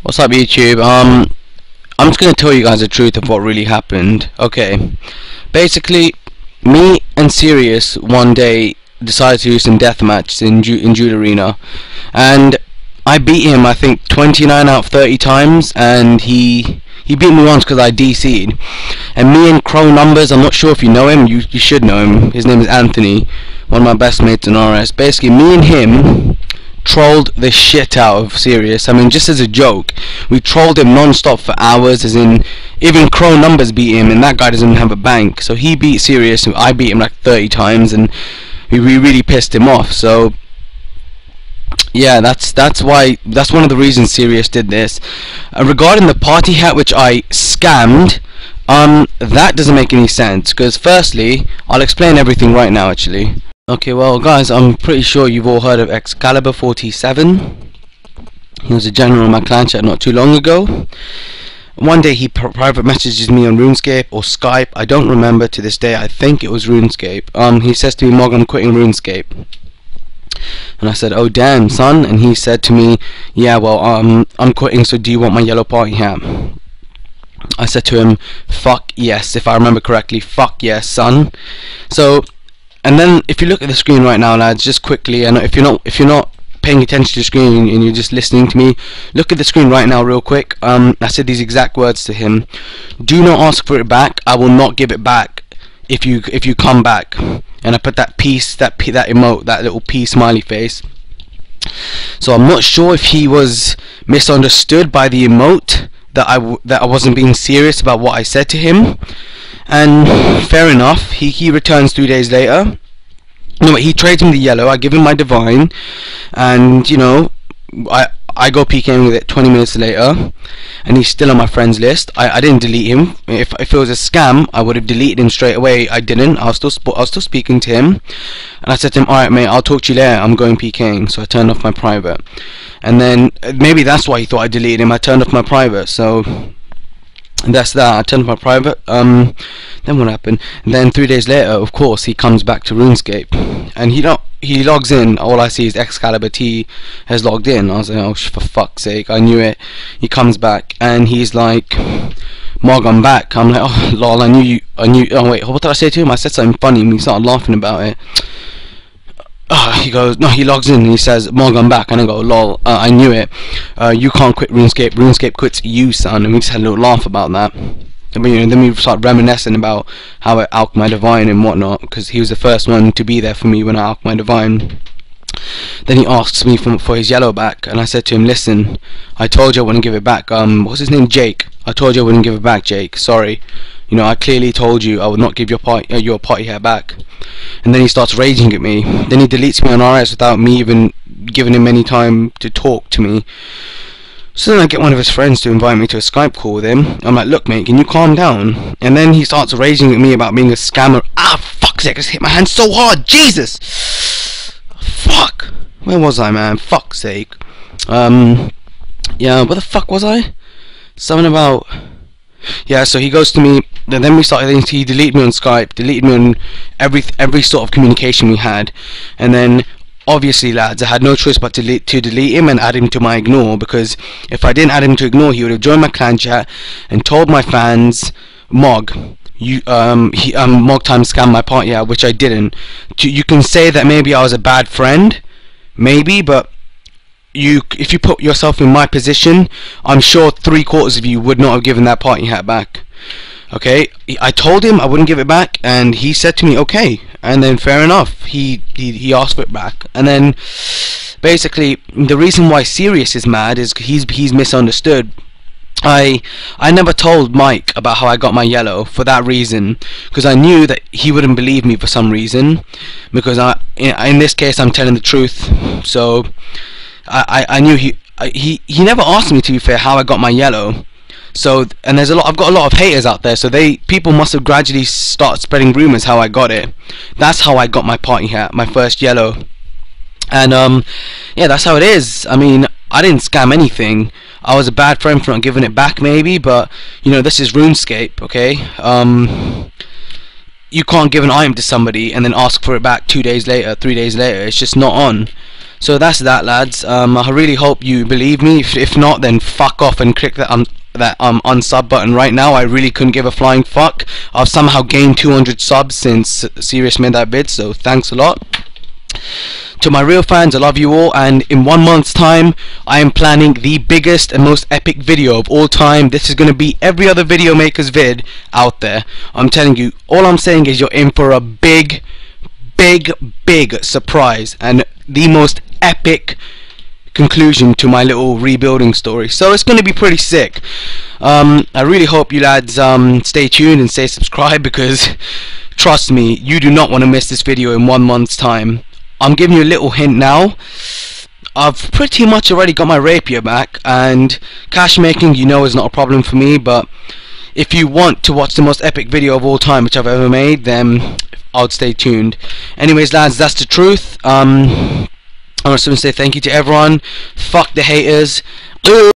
What's up, YouTube? I'm just gonna tell you guys the truth of what really happened. Okay, basically, me and Sirius one day decided to do some death matches in Jude Arena, and I beat him I think 29 out of 30 times, and he beat me once because I DC'd. And me and Crow Numbers, I'm not sure if you know him. You should know him. His name is Anthony, one of my best mates in RS. Basically, me and him trolled the shit out of Sirius. I mean, just as a joke, we trolled him non-stop for hours, as in even Crow Numbers beat him, and that guy doesn't have a bank. So he beat Sirius, and I beat him like 30 times, and we really pissed him off. So yeah, that's one of the reasons Sirius did this. Regarding the party hat, which I scammed, that doesn't make any sense, because firstly, I'll explain everything right now actually. Okay, well guys, I'm pretty sure you've all heard of Excalibur 47. He was a general in my clan chat not too long ago. One day he private messages me on RuneScape or Skype, I don't remember to this day. I think it was RuneScape. He says to me, Mog, I'm quitting RuneScape. And I said, oh damn son. And he said to me, yeah, well I'm quitting, so do you want my yellow party hat? I said to him, fuck yes. If I remember correctly, fuck yes son. So, and then if you look at the screen right now, lads, just quickly, and if you're not paying attention to the screen and you're just listening to me, look at the screen right now real quick. I said these exact words to him: do not ask for it back, I will not give it back if you come back. And I put that peace, that emote, that little peace smiley face. So I'm not sure if he was misunderstood by the emote, that I wasn't being serious about what I said to him. And fair enough, he returns 3 days later. No, he trades me the yellow, I give him my divine, and you know, I go PKing with it 20 minutes later, and he's still on my friends list. I didn't delete him. If it was a scam, I would have deleted him straight away. I didn't. I was still speaking to him, and I said to him, alright mate, I'll talk to you later, I'm going PKing. So I turned off my private, and then maybe that's why he thought I deleted him. I turned off my private, so that's that. I turned off my private. Then what happened? And then 3 days later, of course, he comes back to RuneScape, and he logs in. All I see is Excalibur T has logged in. I was like, oh, for fuck's sake, I knew it. He comes back and he's like, Mog, I'm back. I'm like, oh lol, I knew. Oh wait, what did I say to him? I said something funny and he started laughing about it. He goes, no, he logs in and he says, Mog, I'm back. And I go, lol, I knew it. You can't quit RuneScape. RuneScape quits you, son. And we just had a little laugh about that. And then we started reminiscing about how I alched my divine and whatnot, because he was the first one to be there for me when I alched my divine. Then he asks me for his yellow back, and I said to him, listen, I told you I wouldn't give it back. What's his name? Jake. I told you I wouldn't give it back, Jake. Sorry. You know, I clearly told you I would not give your party hat back. And then he starts raging at me. Then he deletes me on RS without me even giving him any time to talk to me. So then I get one of his friends to invite me to a Skype call with him. I'm like, look mate, can you calm down? And then he starts raging at me about being a scammer. Ah, fuck's sake, I just hit my hand so hard, Jesus! Fuck! Where was I, man? Fuck's sake. Yeah, where the fuck was I? Something about... Yeah, so he goes to me, and then he deleted me on Skype, deleted me on every sort of communication we had, and then obviously, lads, I had no choice but to delete him and add him to my ignore, because if I didn't add him to ignore, he would have joined my clan chat and told my fans, Mog, Mog time scammed my party out, which I didn't. You can say that maybe I was a bad friend, maybe, but if you put yourself in my position, I'm sure 3/4 of you would not have given that party hat back. Okay, I told him I wouldn't give it back, and he said to me, okay. And then fair enough, he asked for it back. And then basically the reason why Sirius is mad is he's misunderstood. I never told Mike about how I got my yellow for that reason, because I knew that he wouldn't believe me for some reason, because in this case I'm telling the truth. So I knew he never asked me, to be fair, how I got my yellow. So, and I've got a lot of haters out there, so people must have gradually started spreading rumors how I got it. That's how I got my party hat, my first yellow. And yeah, that's how it is. I mean, I didn't scam anything. I was a bad friend for not giving it back maybe, but you know, this is RuneScape, okay? You can't give an item to somebody and then ask for it back 2 days later, 3 days later. It's just not on. So that's that, lads. I really hope you believe me. If not, then fuck off and click that unsub button right now. I really couldn't give a flying fuck. I've somehow gained 200 subs since Serious made that vid, so thanks a lot. To my real fans, I love you all, and in 1 month's time I am planning the biggest and most epic video of all time. This is going to be every other video maker's vid out there. I'm telling you, all I'm saying is you're in for a big surprise and the most epic conclusion to my little rebuilding story. So it's going to be pretty sick. I really hope you lads stay tuned and stay subscribed, because trust me, you do not want to miss this video in 1 month's time. I'm giving you a little hint now. I've pretty much already got my rapier back, and cash making, you know, is not a problem for me. But if you want to watch the most epic video of all time which I've ever made, then I'd stay tuned. Anyways, lads, that's the truth. I just want to say thank you to everyone. Fuck the haters.